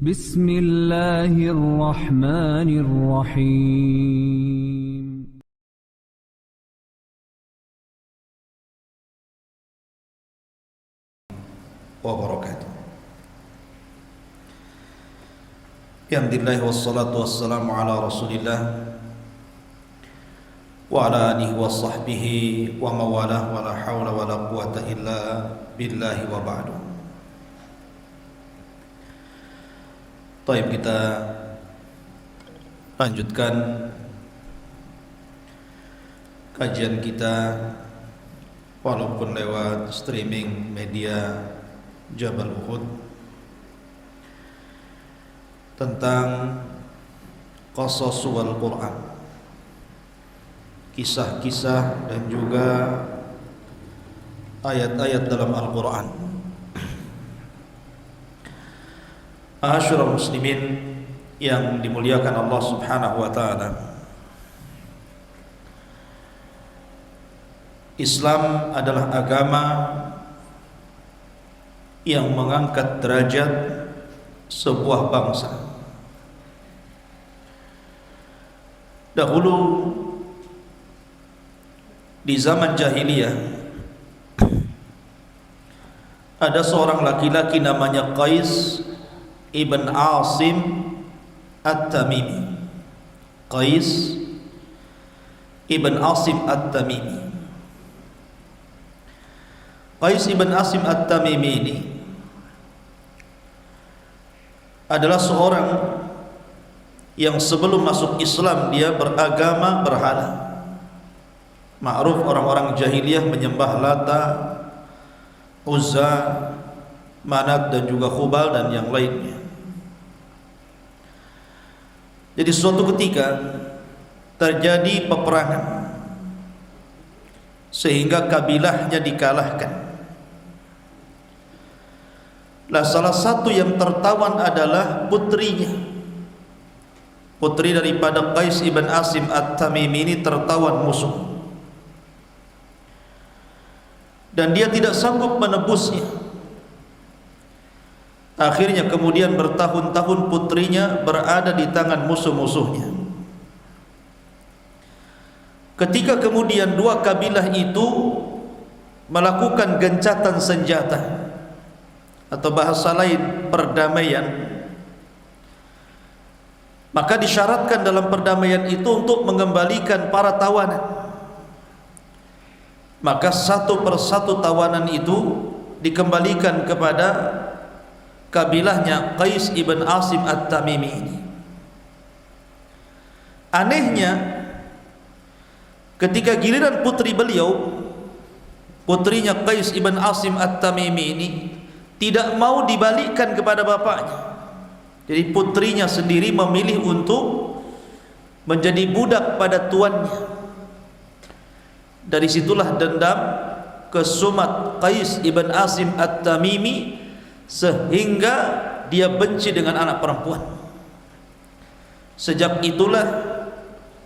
Bismillahirrahmanirrahim. Wabarakatuh. Alhamdulillah wassalatu wassalamu ala Rasulillah wa ala alihi wa sahbihi wa mawalah wa la hawla wa la quwata illa billahi wa ba'du. Baik, kita lanjutkan kajian kita walaupun lewat streaming media Jabal Uhud tentang qasas wal Quran, kisah-kisah dan juga ayat-ayat dalam Al-Quran. Ma'asyiral muslimin yang dimuliakan Allah Subhanahu wa taala, Islam adalah agama yang mengangkat derajat sebuah bangsa. Dahulu di zaman jahiliyah ada seorang laki-laki namanya Qais ibn Asim At-Tamimi. Qais ibn Asim At-Tamimi. Qais ibn Asim At-Tamimi ini adalah seorang yang sebelum masuk Islam dia beragama berhala. Ma'ruf orang-orang jahiliyah menyembah Lata, Uzza, Manat dan juga Khubal dan yang lainnya. Jadi suatu ketika terjadi peperangan sehingga kabilahnya dikalahkan. Lah salah satu yang tertawan adalah putrinya. Putri daripada Qais ibn Asim At-Tamimi ini tertawan musuh. Dan dia tidak sanggup menebusnya. Akhirnya kemudian bertahun-tahun putrinya berada di tangan musuh-musuhnya. Ketika kemudian dua kabilah itu melakukan gencatan senjata atau bahasa lain perdamaian, maka disyaratkan dalam perdamaian itu untuk mengembalikan para tawanan. Maka satu persatu tawanan itu dikembalikan kepada kabilahnya Qais ibn Asim At-Tamimi ini. Anehnya, ketika giliran putri beliau, putrinya Qais ibn Asim At-Tamimi ini tidak mau dibalikkan kepada bapaknya. Jadi putrinya sendiri memilih untuk menjadi budak pada tuannya. Dari situlah dendam kesumat Qais ibn Asim At-Tamimi sehingga dia benci dengan anak perempuan. Sejak itulah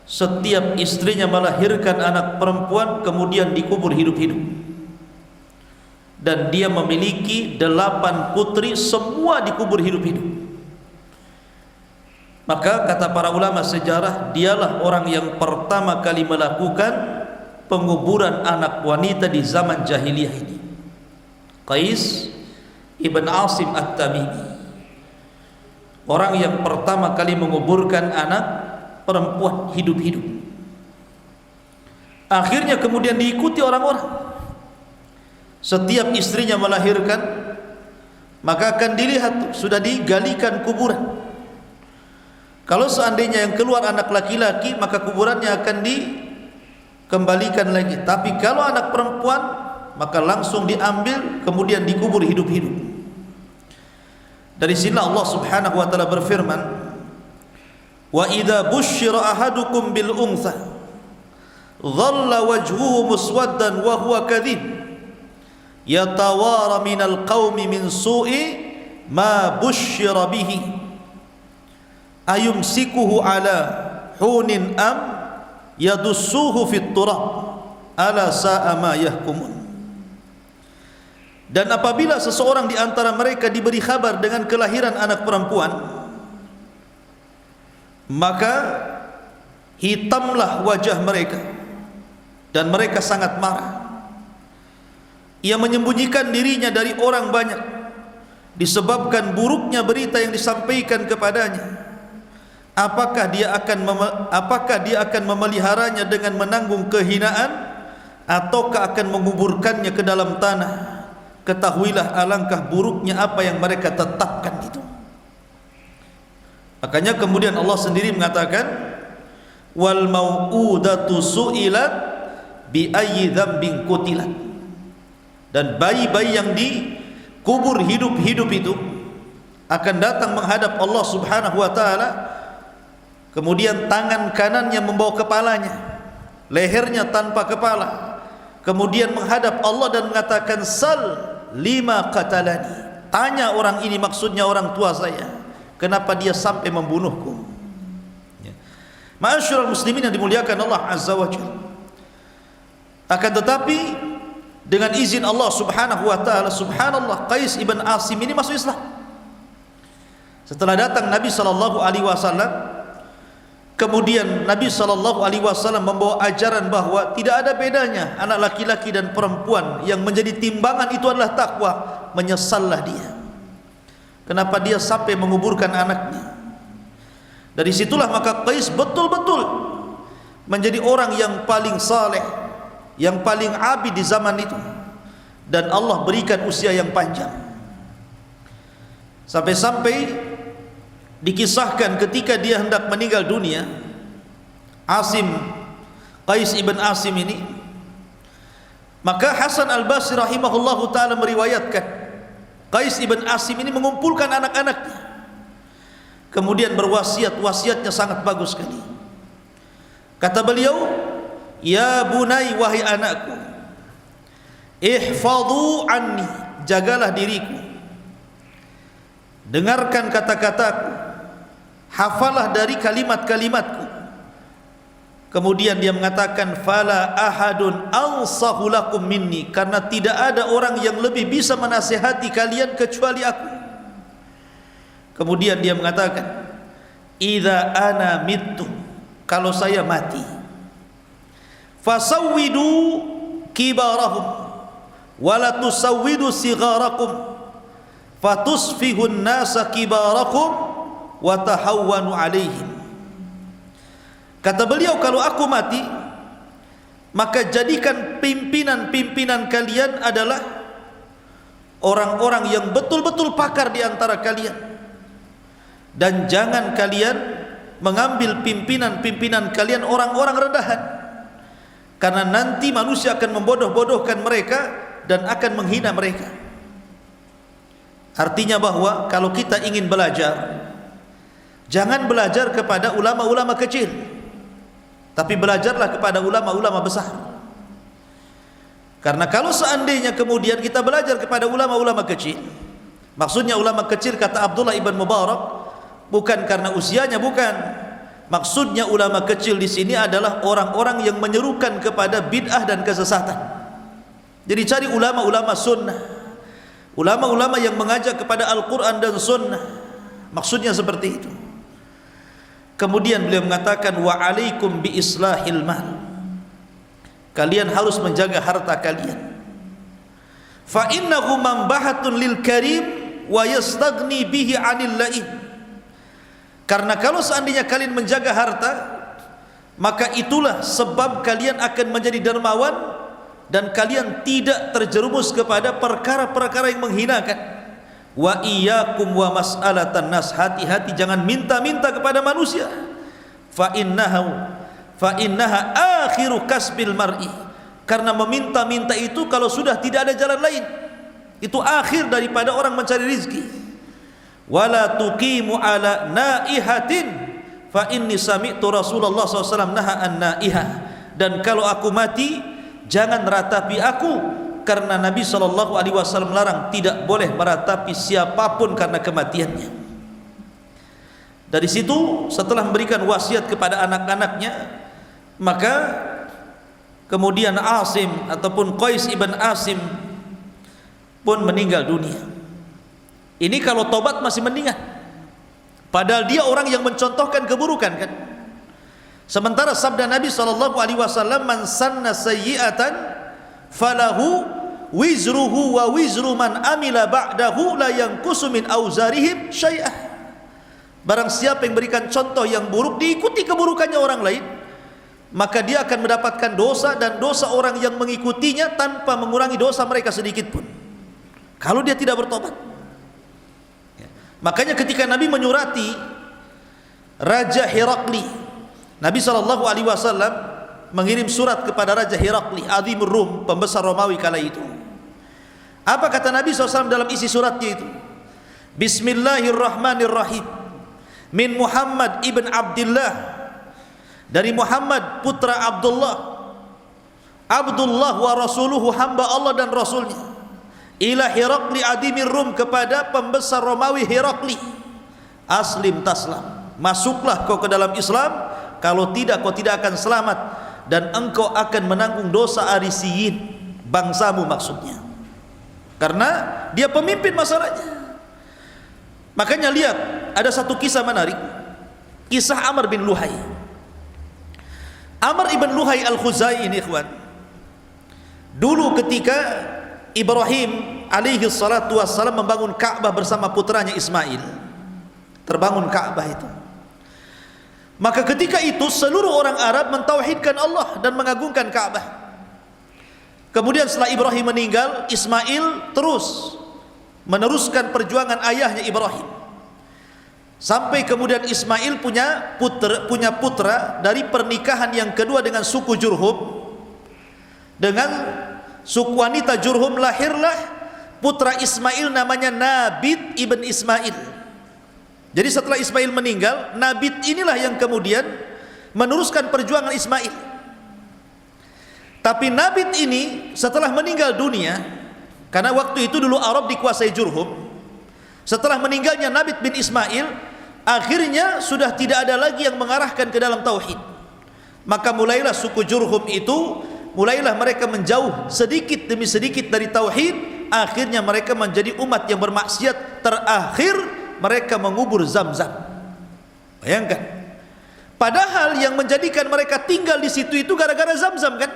setiap istrinya melahirkan anak perempuan kemudian dikubur hidup-hidup. Dan dia memiliki 8 putri, semua dikubur hidup-hidup. Maka kata para ulama sejarah, dialah orang yang pertama kali melakukan penguburan anak wanita di zaman jahiliyah ini. Qais ibn Asim At-Tamimi, orang yang pertama kali menguburkan anak perempuan hidup-hidup. Akhirnya kemudian diikuti orang-orang. Setiap istrinya melahirkan, maka akan dilihat sudah digalikan kuburan. Kalau seandainya yang keluar anak laki-laki, maka kuburannya akan dikembalikan lagi. Tapi kalau anak perempuan, maka langsung diambil kemudian dikubur hidup-hidup. Dari sini Allah Subhanahu wa taala berfirman, "Wa idza busyira ahadukum bil untha dhalla wajhuhu muswaddan wa huwa kadhib yatawara minal qaumi min su'i ma busyira bihi ayumsikuhu ala hunin am yadussuhu fit turab ala sa'a ma yahkumun." Dan apabila seseorang di antara mereka diberi kabar dengan kelahiran anak perempuan, maka hitamlah wajah mereka dan mereka sangat marah. Ia menyembunyikan dirinya dari orang banyak disebabkan buruknya berita yang disampaikan kepadanya. Apakah dia akan memeliharanya dengan menanggung kehinaan, ataukah akan menguburkannya ke dalam tanah? Ketahuilah alangkah buruknya apa yang mereka tetapkan itu. Makanya kemudian Allah sendiri mengatakan, wal mau'udatu su'ilat bi ayyi dzambin qutilat. Dan bayi-bayi yang dikubur hidup-hidup itu akan datang menghadap Allah Subhanahu wa taala. Kemudian tangan kanannya membawa kepalanya, lehernya tanpa kepala. Kemudian menghadap Allah dan mengatakan, sal lima qatalani. Tanya orang ini, maksudnya orang tua saya, kenapa dia sampai membunuhku. Ma'asyiral muslimin yang dimuliakan Allah Azza wa Jalla. Akan tetapi dengan izin Allah Subhanahu wa taala, subhanallah, Qais ibn Asim ini masuk Islam. Setelah datang Nabi sallallahu alaihi wasallam, kemudian Nabi sallallahu alaihi wasallam membawa ajaran bahwa tidak ada bedanya anak laki-laki dan perempuan, yang menjadi timbangan itu adalah takwa. Menyesallah dia, kenapa dia sampai menguburkan anaknya. Dari situlah maka Qais betul-betul menjadi orang yang paling saleh, yang paling abid di zaman itu, dan Allah berikan usia yang panjang. Sampai-sampai dikisahkan ketika dia hendak meninggal dunia, Qais ibn Asim ini, maka Hasan al-Basri rahimahullahu ta'ala meriwayatkan Qais ibn Asim ini mengumpulkan anak-anaknya, kemudian berwasiat. Wasiatnya sangat bagus sekali. Kata beliau, ya bunai, wahai anakku, ihfadhu anni, jagalah diriku, dengarkan kata-kataku, hafalah dari kalimat-kalimatku. Kemudian dia mengatakan, fala ahadun ansahu lakum minni, karena tidak ada orang yang lebih bisa menasihati kalian kecuali aku. Kemudian dia mengatakan, idza ana mittu, kalau saya mati, fasawwidu kibarahum wala tusawwidu sigharakum fatusfihun nasa kibarakum wa tahawwanu alaihim. Kata beliau, kalau aku mati, maka jadikan pimpinan-pimpinan kalian adalah orang-orang yang betul-betul pakar di antara kalian, dan jangan kalian mengambil pimpinan-pimpinan kalian orang-orang rendahan, karena nanti manusia akan membodoh-bodohkan mereka dan akan menghina mereka. Artinya bahwa kalau kita ingin belajar, jangan belajar kepada ulama-ulama kecil, tapi belajarlah kepada ulama-ulama besar. Karena kalau seandainya kemudian kita belajar kepada ulama-ulama kecil, maksudnya ulama kecil kata Abdullah ibn Mubarak, bukan karena usianya, bukan. Maksudnya ulama kecil di sini adalah orang-orang yang menyerukan kepada bid'ah dan kesesatan. Jadi cari ulama-ulama sunnah, ulama-ulama yang mengajak kepada Al-Quran dan sunnah. Maksudnya seperti itu. Kemudian beliau mengatakan, wa alaikum bi islahil mal, kalian harus menjaga harta kalian. Fa innahu mambahatun lil karim wa yastaghni bihi 'anil la'im. Karena kalau seandainya kalian menjaga harta, maka itulah sebab kalian akan menjadi dermawan dan kalian tidak terjerumus kepada perkara-perkara yang menghinakan. Wa iyyakum wa mas'alatan nas, hati-hati jangan minta-minta kepada manusia. Fa innaha akhiru kasbil mar'i, karena meminta-minta itu kalau sudah tidak ada jalan lain, itu akhir daripada orang mencari rizki. Wala tuqimu ala naihatin fa inni sami'tu Rasulullah SAW naha an naihah, dan kalau aku mati jangan ratapi aku, karena Nabi SAW melarang tidak boleh meratapi siapapun karena kematiannya. Dari situ setelah memberikan wasiat kepada anak-anaknya, maka kemudian Asim ataupun Qais ibn Asim pun meninggal dunia. Ini kalau tobat masih mendingan, padahal dia orang yang mencontohkan keburukan kan. Sementara sabda Nabi SAW, man sanna sayyi'atan falahu wizruhu wa wizru man amila ba'dahu la yanqusu min auzarihim syai'ah. Barang siapa yang berikan contoh yang buruk, diikuti keburukannya orang lain, maka dia akan mendapatkan dosa dan dosa orang yang mengikutinya tanpa mengurangi dosa mereka sedikit pun, kalau dia tidak bertobat. Makanya ketika Nabi menyurati Raja Herakli, Nabi SAW mengirim surat kepada Raja Herakli, Azimur Rum, pembesar Romawi kala itu. Apa kata Nabi SAW dalam isi suratnya itu? Bismillahirrahmanirrahim, min Muhammad ibn Abdullah, dari Muhammad putra Abdullah, Abdullah wa rasuluhu, hamba Allah dan rasulnya, ila Herakli Azimir Rum, kepada pembesar Romawi Herakli, aslim taslam, masuklah kau ke dalam Islam, kalau tidak kau tidak akan selamat dan engkau akan menanggung dosa Arisiyin, bangsamu maksudnya, karena dia pemimpin masalahnya. Makanya lihat, ada satu kisah menarik, kisah Amr bin Luhai. Amr ibn Luhai al-Khuzai ini ikhwan, dulu ketika Ibrahim alaihi salatu wassalam membangun Ka'bah bersama putranya Ismail, terbangun Ka'bah itu, maka ketika itu seluruh orang Arab mentauhidkan Allah dan mengagungkan Ka'bah. Kemudian setelah Ibrahim meninggal, Ismail terus meneruskan perjuangan ayahnya Ibrahim, sampai kemudian Ismail punya putra dari pernikahan yang kedua dengan suku Jurhum. Dengan suku wanita Jurhum lahirlah putra Ismail namanya Nabit ibn Ismail. Jadi setelah Ismail meninggal, Nabit inilah yang kemudian meneruskan perjuangan Ismail. Tapi Nabit ini setelah meninggal dunia, karena waktu itu dulu Arab dikuasai Jurhum, setelah meninggalnya Nabit bin Ismail, akhirnya sudah tidak ada lagi yang mengarahkan ke dalam tauhid. Maka mulailah suku Jurhum itu, mulailah mereka menjauh sedikit demi sedikit dari tauhid. Akhirnya mereka menjadi umat yang bermaksiat. Terakhir mereka mengubur Zamzam. Bayangkan, padahal yang menjadikan mereka tinggal di situ itu gara-gara Zamzam kan.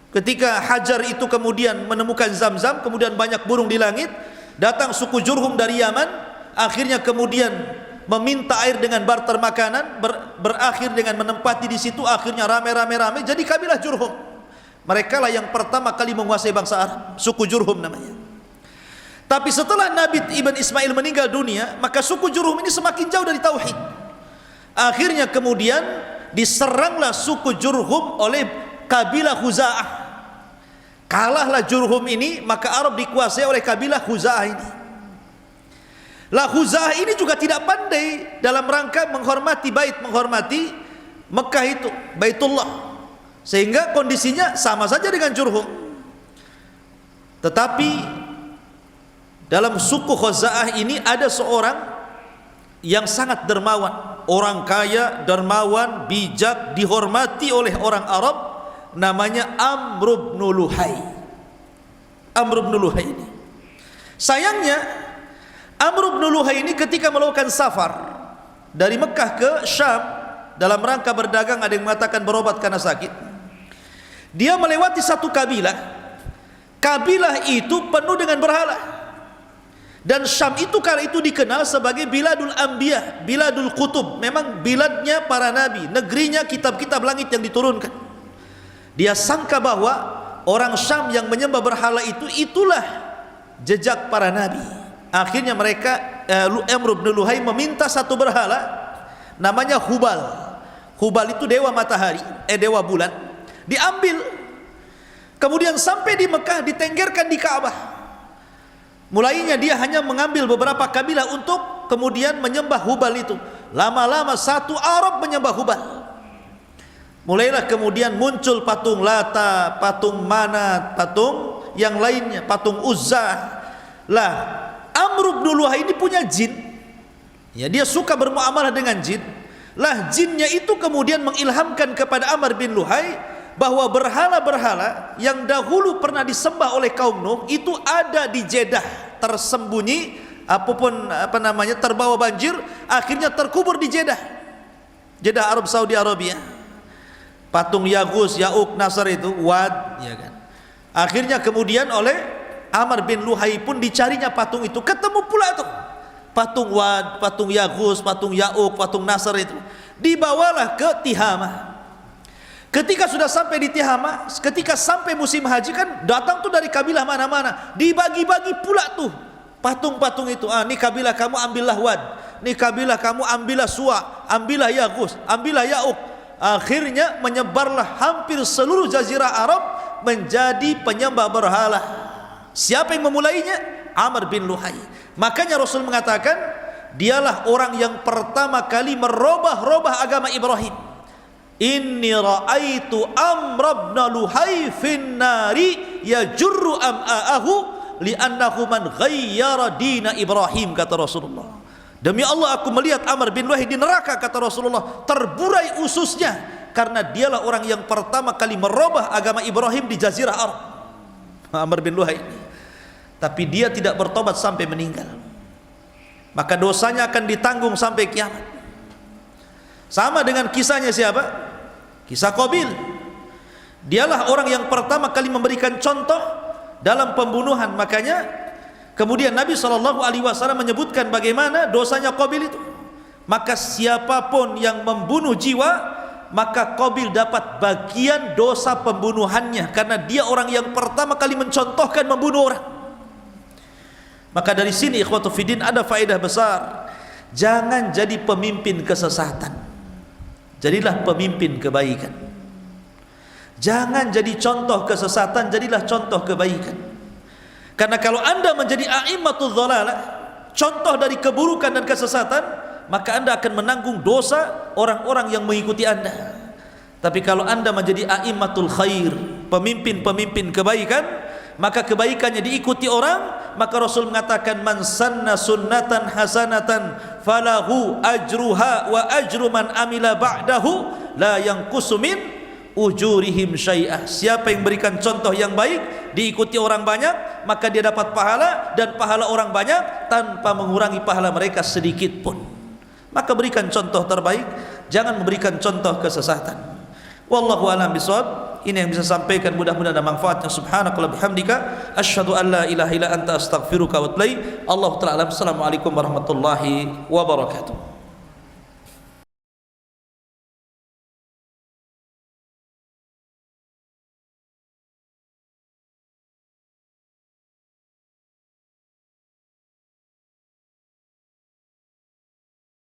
Ketika Hajar itu kemudian menemukan Zamzam, kemudian banyak burung di langit, datang suku Jurhum dari Yaman, akhirnya kemudian meminta air dengan barter makanan, berakhir dengan menempati di situ, akhirnya rame jadi kabilah Jurhum. Mereka lah yang pertama kali menguasai bangsa Arab, suku Jurhum namanya. Tapi setelah Nabit ibn Ismail meninggal dunia, maka suku Jurhum ini semakin jauh dari tauhid. Akhirnya kemudian diseranglah suku Jurhum oleh kabilah Khuza'ah. Kalahlah Jurhum ini, maka Arab dikuasai oleh kabilah Khuza'ah ini. Lah Khuza'ah ini juga tidak pandai dalam rangka menghormati menghormati Mekah itu, Baitullah, sehingga kondisinya sama saja dengan Jurhum. Tetapi dalam suku Khuza'ah ini ada seorang yang sangat dermawan, orang kaya, dermawan, bijak, dihormati oleh orang Arab, namanya Amr bin Luhai. Amr bin Luhai ini, sayangnya Amr bin Luhai ini ketika melakukan safar dari Mekah ke Syam dalam rangka berdagang, ada yang mengatakan berobat karena sakit, dia melewati satu kabilah. Kabilah itu penuh dengan berhala, dan Syam itu kala itu dikenal sebagai Biladul Anbiya, Biladul Qutub, memang biladnya para nabi, negerinya kitab-kitab langit yang diturunkan. Dia sangka bahwa orang Syam yang menyembah berhala itulah jejak para nabi. Akhirnya mereka Amr bin Luhai meminta satu berhala namanya Hubal. Hubal itu dewa matahari, dewa bulan. Diambil, kemudian sampai di Mekah ditenggerkan di Ka'bah. Mulainya dia hanya mengambil beberapa kabilah untuk kemudian menyembah Hubal itu. Lama-lama satu Arab menyembah Hubal. Mulailah kemudian muncul patung Lata, patung Manat, patung yang lainnya, patung Uzza. Lah Amr bin Luhai ini punya jin, ya, dia suka bermuamalah dengan jin. Lah jinnya itu kemudian mengilhamkan kepada Amr bin Luhai bahwa berhala-berhala yang dahulu pernah disembah oleh kaum Nuh itu ada di Jeddah, tersembunyi, terbawa banjir, akhirnya terkubur di Jeddah, Jeddah Arab Saudi Arabia. Patung Yaghus, Ya'uq, Nasr itu, Wad, ya kan. Akhirnya kemudian oleh Amr bin Luhai pun dicarinya patung itu, ketemu pula tuh patung Wad, patung Yaghus, patung Ya'uq, patung Nasr itu. Dibawalah ke Tihama. Ketika sudah sampai di Tihama, ketika sampai musim haji kan datang tuh dari kabilah mana-mana, dibagi-bagi pula tuh patung-patung itu. Ini kabilah kamu ambillah Wad, ini kabilah kamu ambillah Suwa, ambillah Yaghus, ambillah Ya'uq. Akhirnya menyebarlah hampir seluruh jazirah Arab menjadi penyembah berhala. Siapa yang memulainya? Amr bin Luhai. Makanya Rasul mengatakan dialah orang yang pertama kali merubah agama Ibrahim. Inni ra'aitu Amr bin Luhai fin nari yajurru am'a'ahu li'annahu man ghayyara dina Ibrahim, kata Rasulullah. Demi Allah aku melihat Amr bin Luhai di neraka, kata Rasulullah, terburai ususnya karena dialah orang yang pertama kali merubah agama Ibrahim di jazirah Arab. Amr bin Luhai ini. Tapi dia tidak bertobat sampai meninggal, maka dosanya akan ditanggung sampai kiamat. Sama dengan kisahnya siapa? Kisah Qabil. Dialah orang yang pertama kali memberikan contoh dalam pembunuhan. Makanya kemudian Nabi SAW menyebutkan bagaimana dosanya Qabil itu. Maka siapapun yang membunuh jiwa, maka Qabil dapat bagian dosa pembunuhannya, karena dia orang yang pertama kali mencontohkan membunuh orang. Maka dari sini ikhwatu fiddin ada faedah besar. Jangan jadi pemimpin kesesatan, jadilah pemimpin kebaikan. Jangan jadi contoh kesesatan, jadilah contoh kebaikan. Karena kalau anda menjadi a'immatul dhalalah, contoh dari keburukan dan kesesatan, maka anda akan menanggung dosa orang-orang yang mengikuti anda. Tapi kalau anda menjadi a'immatul khair, pemimpin-pemimpin kebaikan, maka kebaikannya diikuti orang. Maka Rasul mengatakan, man sanna sunnatan hasanatan falahu ajruha wa ajru man amila ba'dahu la yanqusu min ujurihim syai'ah. Siapa yang berikan contoh yang baik, diikuti orang banyak, maka dia dapat pahala, dan pahala orang banyak tanpa mengurangi pahala mereka sedikit pun. Maka berikan contoh terbaik, jangan memberikan contoh kesesatan. Wallahu a'lam bishawab. Ini yang bisa sampaikan, mudah-mudahan ada manfaatnya. Subhanakallahumma bihamdika asyhadu an la ilaha illa anta astaghfiruka wa atubu ilaik. Allahu ta'ala. Assalamualaikum warahmatullahi wabarakatuh.